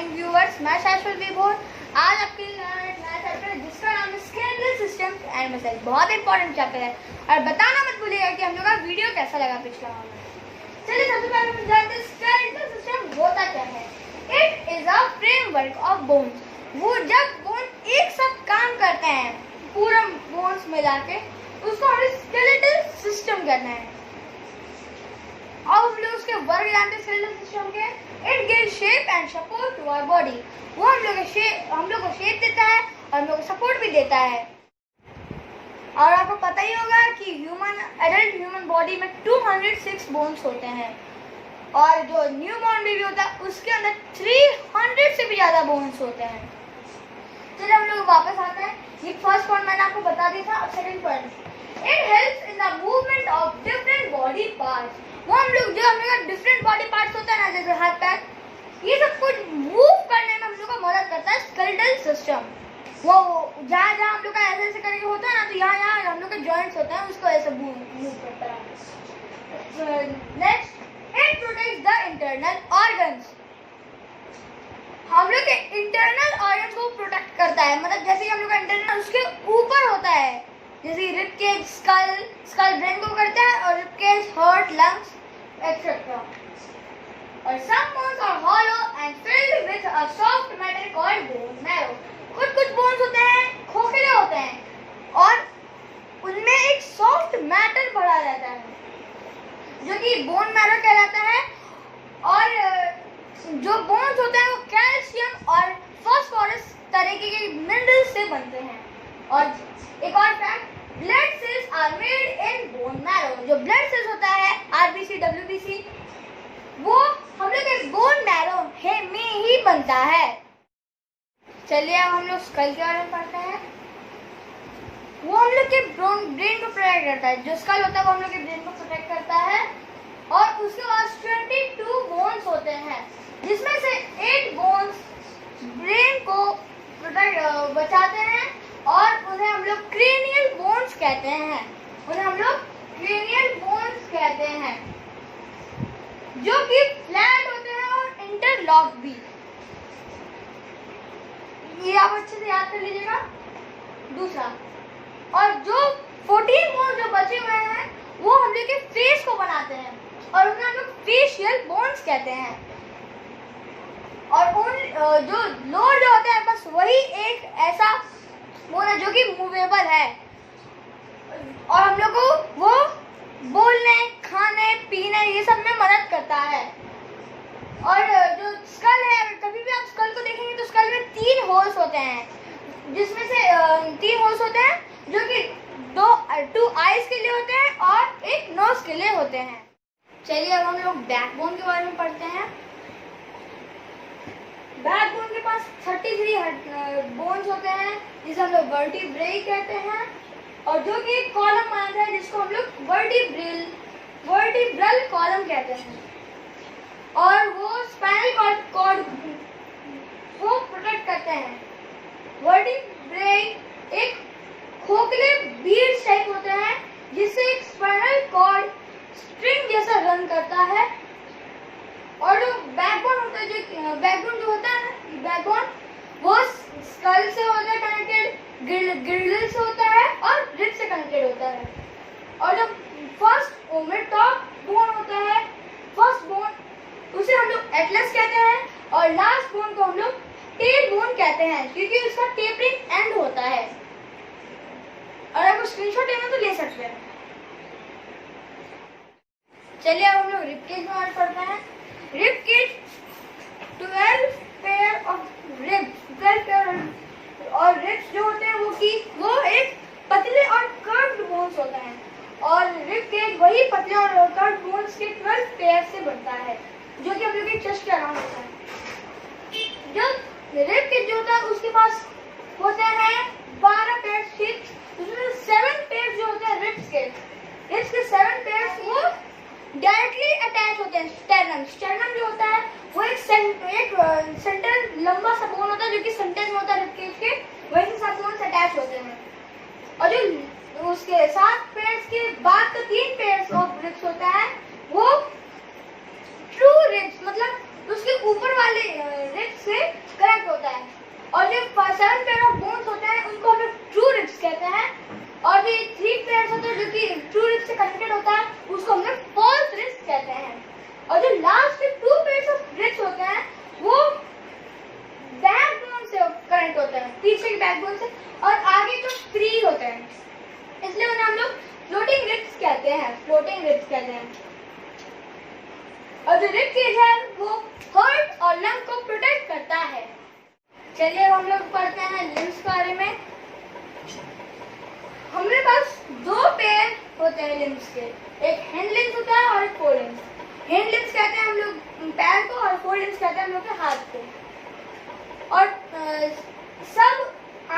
Morning viewers, मैं शाश्वत विभोर। आज आपके लिए नया चैप्टर है जिसका नाम है स्केलेटल सिस्टम एंड मसल। बहुत इंपॉर्टेंट चैप्टर है और बताना मत भूलिएगा कि हम लोग का वीडियो कैसा लगा पिछला वाला। चलिए सबसे पहले हम जानते हैं स्केलेटल सिस्टम होता क्या है। It is a framework of bones. वो जब बोन एक साथ काम करते हैं पूरा बोन्स मिला के, उसको हमें स्केलेटल सिस्टम कहना है। अब हम लोग उसके वर्ग जानते हैं स्केलेटल सिस्टम के। It gives shape and support to our body. वो हम लोग को शेप देता है और हम लोग को सपोर्ट भी देता है। और आपको पता ही होगा कि एडल्ट ह्यूमन बॉडी में 206 बोन्स होते हैं और जो न्यू बॉर्न बेबी होता है उसके अंदर 300 से भी ज्यादा बोन्स होते हैं। चलिए हम लोग वापस आते हैं। ये फर्स्ट पॉइंट मैंने आपको बता दिया था। अब second point, it helps in the movement of different body parts. वो हम लोग डिफरेंट बॉडी पार्ट्स होता है ना, जैसे हाथ पैर, ये सब कुछ मूव करने में हम लोग को मदद करता है स्केलेटल सिस्टम। वो जहाँ जहाँ हम लोग का ऐसे करके होता है ना, तो यहाँ हम लोग के जॉइंट्स होते हैं, उसको ऐसे मूव करता है। Next, it protects the internal organs. हम लोग के इंटरनल ऑर्गन्स को प्रोटेक्ट करता है। मतलब जैसे हम लोग का इंटरनल उसके ऊपर होता है, जैसे रिब केज, स्कल ब्रेन को करता है, और rib cage heart, lungs etcetera. और some bones are hollow and filled with a soft matter called bone marrow. कुछ बोन्स होते हैं खोखले होते हैं और उनमें एक सॉफ्ट मैटर भरा रहता है जो कि बोन मैरो कहलाता है। और जो बोन्स होते हैं वो कैल्शियम और फास्फोरस तरीके के मिनरल से बनते हैं। और एक और fact, blood cells are made in bone marrow. जो ब्लड सेल्स होता है आरबीसी, डब्ल्यूबीसी, वो हम लोग के बोन मैरो में ही बनता है। चलिए अब हम लोग स्कल के बारे में पढ़ते हैं। वो हम लोग के ब्रेन को प्रोटेक्ट करता है। जो स्कल होता है वो हम लोग के ब्रेन को प्रोटेक्ट करता है। और उसके पास 22 बोन्स होते हैं, जिसमें से 8 बोन्स ब्रेन को बचाते हैं और उन्हें हम लोग क्रेनियल बोन्स कहते हैं। जो कि फ्लैट होते हैं और इंटरलॉक भी। ये आप अच्छे से याद कर लीजिएगा। दूसरा, और जो 14 बोन्स जो बचे हुए हैं वो हम लोग के फेस को बनाते हैं और उन्हें हम लोग फेशियल बोन्स कहते हैं। और उन जो लोअर जो होता है बस वही एक ऐसा बोन है जो कि मूवेबल है और हम लोग को वो बोलने, खाने, पीने ये सब में मदद करता है। और जो स्कल है, कभी भी आप स्कल को देखेंगे तो स्कल में 3 होल्स होते हैं, जिसमें से 3 होल्स होते हैं जो कि 2 आईज के लिए होते हैं और 1 नोज के लिए होते हैं। चलिए अब हम लोग बैकबोन के बारे में पढ़ते हैं। बैकबोन के पास 33 बोन्स होते हैं जिसे हम लोग वर्टिब्रेई कहते हैं, और जो कि एक कॉलम बनाता है जिसको हम लोग वर्टिब्रल कॉलम कहते हैं। और वो स्पाइनल कॉर्ड को प्रोटेक्ट करते हैं। वर्टिब्रेई एक खोखले बीड्स टाइप होते हैं जिससे एक स्पाइनल कॉर्ड स्ट्रिंग जैसा रन करता है। और जो बैकबोन होता है, बैकबोन वो स्कल से होता है कनेक्टेड, गिर्डल से होता है और रिब से कनेक्टेड होता है। और जो फर्स्ट में टॉप बोन होता है, फर्स्ट बोन, उसे हम लोग एटलस कहते हैं और लास्ट बोन को हम लोग टेल बोन कहते हैं क्योंकि उसका टेपरिंग एंड होता है। और आपको स्क्रीनशॉट लेना तो ले सकते हैं। चलिए अब हम लोग रिब केज के बारे में पढ़ते हैं। Rib cage 12 pair of ribs, 12 pair और रिब्स जो होते हैं वो एक पतले और कर्व्ड बोन्स होते हैं। और रिब केज वही पतले और कर्व्ड बोन्स के 12 पेयर से बनता है जो कि हम लोग के चेस्ट के अराउंड होता है। जब रिब केज जो होता है उसके पास होते हैं 12 पेयर शीट्स, उसमें 7 पेयर जो होते हैं रिब्स के 7 पेयर वो डायरेक्टली अटैच होते हैं स्टर्नम जो होता है वो एक सेंटर लंबा सा बोन होता है जो कि सेंटर में होता है रिब केज के, वहीं से सब बोन्स अटैच होते हैं। और जो उसके 7 पेयर्स के बाद तो 3 पेयर्स ऑफ रिब्स होता है, वो ट्रू रिब्स, मतलब उसके उसके ऊपर वाले रिब्स से कनेक्ट होता है। और जो 7 पेयर ऑफ बोन्स होते हैं उनको हम लोग ट्रू रिब्स कहते हैं, और जो 3 पेयर्स होते हैं जो कि ट्रू रिब्स से कनेक्टेड होता है उसको हम लोग फॉल्स रिब्स कहते हैं। और जो लास्ट के 2 पेयर्स ऑफ रिब्स होते हैं वो बैकबोन से कनेक्ट होते हैं, पीछे के बैकबोन से, और आगे जो फ्री होते हैं, इसलिए उन्हें हम लोग फ्लोटिंग रिब्स कहते हैं। और जो रिब केज है वो हार्ट और लंग को प्रोटेक्ट करता है। चलिए हम लोग पढ़ते हैं लिम्स के बारे में। हमारे पास 2 पेयर होते हैं लिम्स के, एक हैंड लिम्स होता है और एक फोर लिम्स। हैंड लिम्स कहते हैं हम लोग पैर को, और फोर लिम्स कहते हैं हम लोग के हाथ को। और सब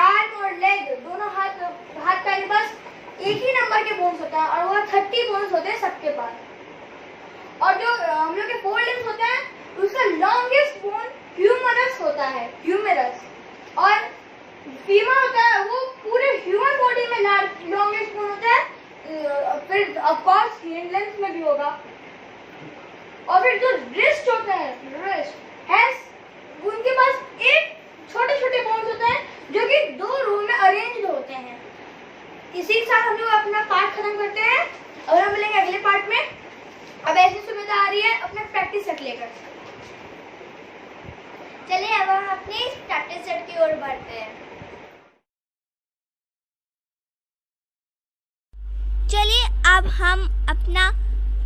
आर्म और लेग दोनों हाथ पैर के पास एक ही नंबर के बोन्स होता है, और वो 30 बोन्स होते हैं सबके पास। और जो हम लोग के फोर लिम्स होते हैं उसका लॉन्गेस्ट बोन ह्यूमरस होता है, और फीमर होता है वो पूरे ह्यूमन बॉडी में लॉन्गेस्ट बोन होता है, फिर ऑफ कोर्स हैंड लिम्स में भी होगा। और फिर जो रिस्ट होते हैं, उनके पास एक छोटे छोटे बोन्स होते हैं जो कि 2 रो में अरेंज्ड होते हैं। इसी के साथ हम लोग अपना पार्ट खत्म करते हैं और हम मिलेंगे अगले पार्ट में। अब ऐसी सुविधा आ रही है अपना प्रैक्टिस सेट लेकर। चलिए अब हम अपनी प्रैक्टिस सेट की ओर बढ़ते हैं। चलिए अब हम अपना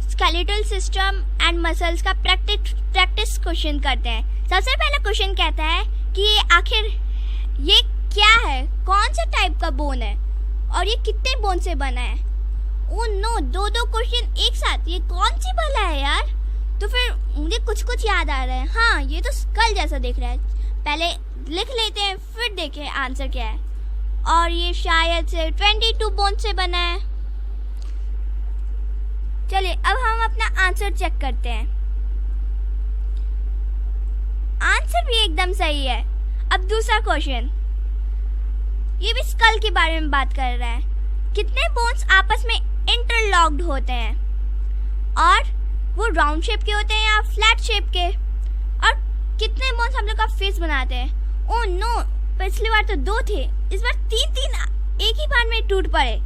स्केलेटल सिस्टम एंड मसल्स का प्रैक्टिस क्वेश्चन करते हैं। सबसे पहला क्वेश्चन कहता है कि आखिर ये क्या है, कौन सा टाइप का बोन है और ये कितने बोन से बना है। ओह नो, 2 क्वेश्चन एक साथ, ये कौन सी भला है यार। तो फिर मुझे कुछ याद आ रहा है। हाँ, ये तो स्कल जैसा दिख रहा है। पहले लिख लेते हैं फिर देखें आंसर क्या है। और ये शायद से 22 बोन से बना है। चलिए अब हम अपना आंसर चेक करते हैं। आंसर भी एकदम सही है। अब दूसरा क्वेश्चन, ये भी स्कल के बारे में बात कर रहा है। कितने बोन्स आपस में इंटरलॉक्ड होते हैं, और वो राउंड शेप के होते हैं या फ्लैट शेप के, और कितने बोन्स हम लोग का फेस बनाते हैं। ओह नो, पिछली बार तो 2 थे, इस बार 3 एक ही बार में टूट पड़े।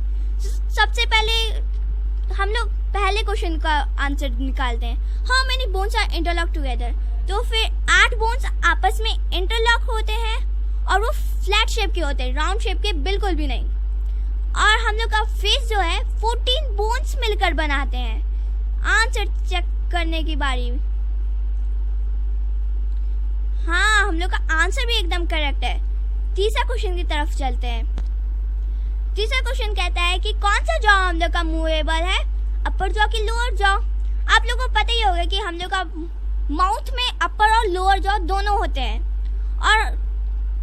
सबसे पहले हम लोग पहले क्वेश्चन का आंसर निकालते हैं। How many bones are interlock together. तो फिर 8 बोन्स आपस में इंटरलॉक होते हैं, और वो फ्लैट शेप के होते हैं, राउंड शेप के बिल्कुल भी नहीं। और हम लोग का फेस जो है 14 बोन्स मिलकर बनाते हैं। आंसर चेक करने की बारी। हाँ, हम लोग का आंसर भी एकदम करेक्ट है। तीसरा क्वेश्चन की तरफ चलते हैं। तीसरा क्वेश्चन कहता है कि कौन सा जॉ हम लोग का मूवेबल है, अपर जॉ की लोअर जॉ। आप लोगों को पता ही होगा कि हम लोग का माउथ में अपर और लोअर जॉ दोनों होते हैं। और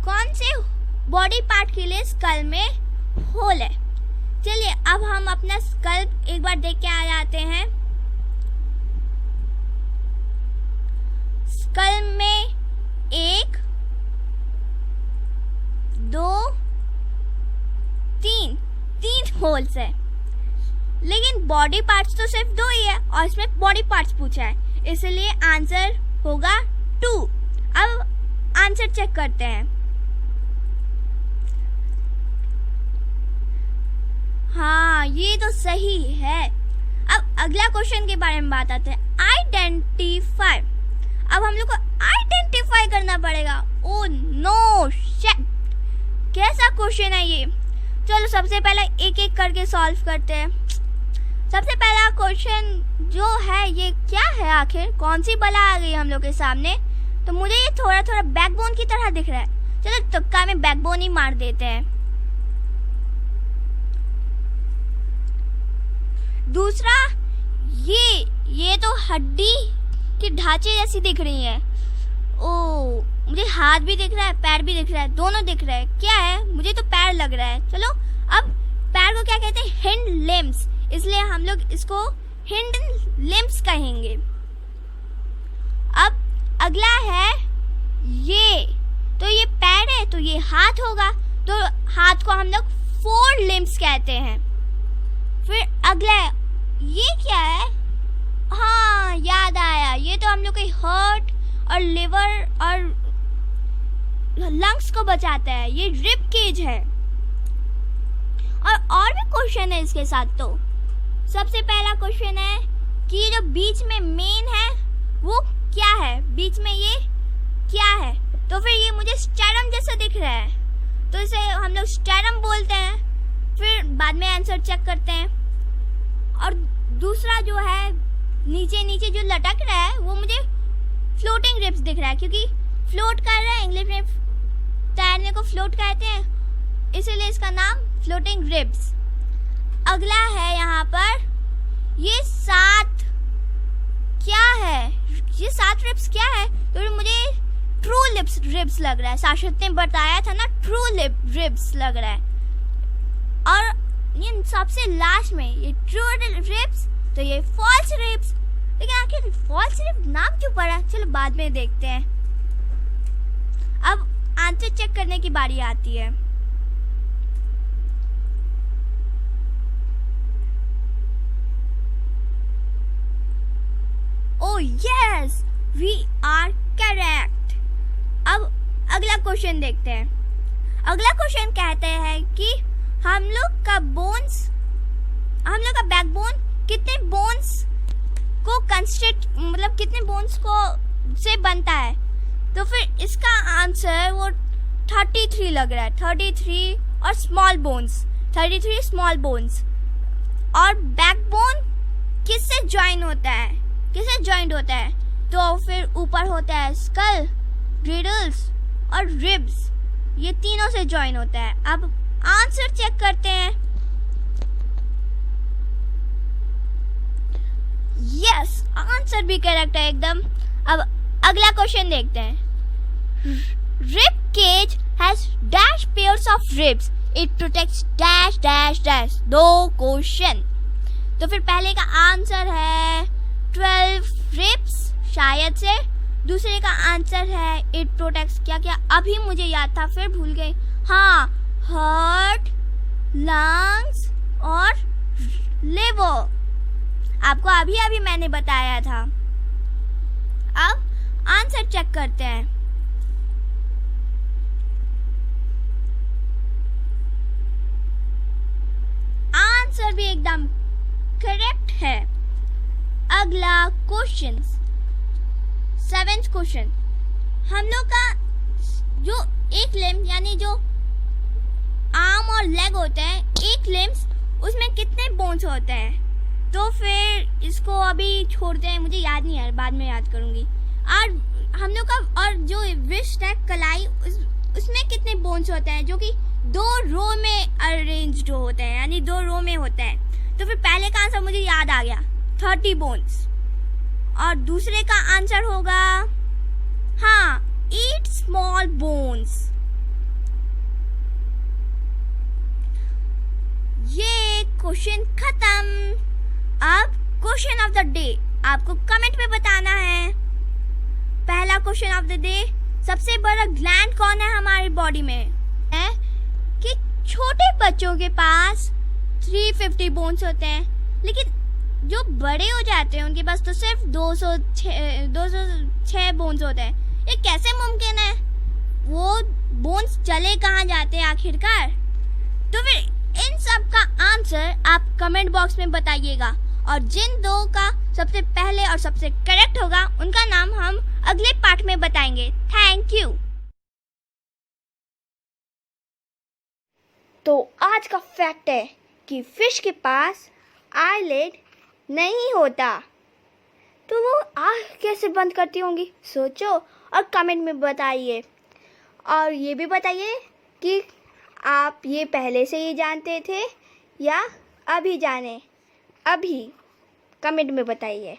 कौन से बॉडी पार्ट के लिए स्कल में होल है। चलिए अब हम अपना स्कल एक बार देख के आ जाते हैं। स्कल में 1 2 3 होल्स है, लेकिन बॉडी पार्ट्स तो सिर्फ 2 ही है, और इसमें बॉडी पार्ट्स पूछा है, इसलिए आंसर होगा 2। अब आंसर चेक करते हैं। हाँ, ये तो सही है। अब अगला क्वेश्चन के बारे में बात आते हैं। आइडेंटिफाई। अब हम लोग को आइडेंटिफाई करना पड़ेगा। ओह नो शिट, कैसा क्वेश्चन है ये। चलो सबसे पहले एक एक करके सॉल्व करते हैं। सबसे पहला क्वेश्चन जो है ये क्या है, आखिर कौन सी बला आ गई हम लोग के सामने। तो मुझे ये थोड़ा थोड़ा बैकबोन की तरह दिख रहा है। चलो तुक्का में बैकबोन ही मार देते हैं। दूसरा, ये तो हड्डी के ढांचे जैसी दिख रही है। ओ, मुझे हाथ भी दिख रहा है, पैर भी दिख रहा है, दोनों दिख रहा है। क्या है, मुझे तो पैर लग रहा है। चलो अब पैर को क्या कहते हैं, हिंड लिम्स, इसलिए हम लोग इसको हिंड लिम्स कहेंगे। अब अगला है ये पैर है तो ये हाथ होगा, तो हाथ को हम लोग फोर लिम्स कहते हैं। फिर अगला ये क्या है, हाँ याद आया, ये तो हम लोग के हार्ट और लिवर और लंग्स को बचाता है। ये रिब केज है। और भी क्वेश्चन है इसके साथ। तो सबसे पहला क्वेश्चन है कि ये जो बीच में मेन है वो क्या है, बीच में ये क्या है। तो फिर ये मुझे स्टेरम जैसा दिख रहा है, तो इसे हम लोग स्टेरम बोलते हैं। फिर बाद में आंसर चेक करते हैं। और दूसरा जो है नीचे नीचे जो लटक रहा है वो मुझे फ्लोटिंग रिब्स दिख रहा है, क्योंकि फ्लोट कर रहा है। इंग्लिश में तैरने को फ्लोट कहते हैं, इसीलिए इसका नाम फ्लोटिंग रिब्स। अगला है यहाँ पर ये 7 क्या है, ये 7 रिब्स क्या है। तो मुझे ट्रू रिब्स लग रहा है। शाश्वत ने बताया था ना, ट्रू रिब्स लग रहा है। और ये सबसे लास्ट में ये ट्रू रिब्स, तो ये फॉल्स रिब्स। लेकिन आखिर फॉल्स रिब्स नाम क्यों पड़ा, चलो बाद में देखते हैं। अब आंसर चेक करने की बारी आती है। Oh yes, we are correct. अब अगला क्वेश्चन देखते हैं। अगला क्वेश्चन कहते हैं कि हम लोग का बैकबोन कितने बोन्स को कंस्ट्रक्ट, मतलब कितने बोन्स को से बनता है। तो फिर इसका आंसर वो 33 लग रहा है। 33 और स्मॉल बोन्स, 33 स्मॉल बोन्स। और बैकबोन किससे ज्वाइन होता है, किससे ज्वाइंट होता है। तो फिर ऊपर होता है स्कल, ग्रिडल्स और रिब्स, ये तीनों से ज्वाइन होता है। अब आंसर चेक करते हैं। यस, आंसर भी करेक्ट है एकदम। अब अगला क्वेश्चन देखते हैं। Rib cage has dash pairs of ribs, it protects dash dash dash. 2 question. तो फिर पहले का आंसर है 12 रिब्स शायद से। दूसरे का आंसर है इट प्रोटेक्ट्स क्या क्या, अभी मुझे याद था फिर भूल गई। हाँ, हार्ट, लंग्स और लिवर। आपको अभी अभी मैंने बताया था। अब आंसर चेक करते हैं। आंसर भी एकदम करेक्ट है। अगला क्वेश्चन, 7th क्वेश्चन। हम लोग का जो एक लिम्ब यानी जो आर्म और लेग होते हैं, एक लिम्स, उसमें कितने बोन्स होते हैं। तो फिर इसको अभी छोड़ते हैं, मुझे याद नहीं है, बाद में याद करूंगी। और हम लोग का और जो रिस्ट है कलाई, उसमें कितने बोन्स होते हैं, जो कि 2 रो में अरेंज्ड होते हैं, यानी 2 रो में होते हैं। तो फिर पहले का आंसर मुझे याद आ गया, 30 बोन्स। और दूसरे का आंसर होगा हाँ 8 स्मॉल बोन्स। ये क्वेश्चन खत्म। अब क्वेश्चन ऑफ द डे आपको कमेंट में बताना है। पहला क्वेश्चन ऑफ द डे, सबसे बड़ा ग्लैंड कौन है हमारी बॉडी में। है कि छोटे बच्चों के पास 350 बोन्स होते हैं, लेकिन जो बड़े हो जाते हैं उनके पास तो सिर्फ 206 बोन्स होते हैं। ये कैसे मुमकिन है, वो बोन्स चले कहाँ जाते हैं आखिरकार। तो फिर इन सब का आंसर आप कमेंट बॉक्स में बताइएगा, और जिन 2 का सबसे पहले और सबसे करेक्ट होगा उनका नाम हम अगले पार्ट में बताएंगे। Thank you. तो आज का फैक्ट है कि फिश के पास आईलिड नहीं होता, तो वो आँख कैसे बंद करती होंगी, सोचो और कमेंट में बताइए। और ये भी बताइए कि आप ये पहले से ही जानते थे या अभी जाने, अभी कमेंट में बताइए।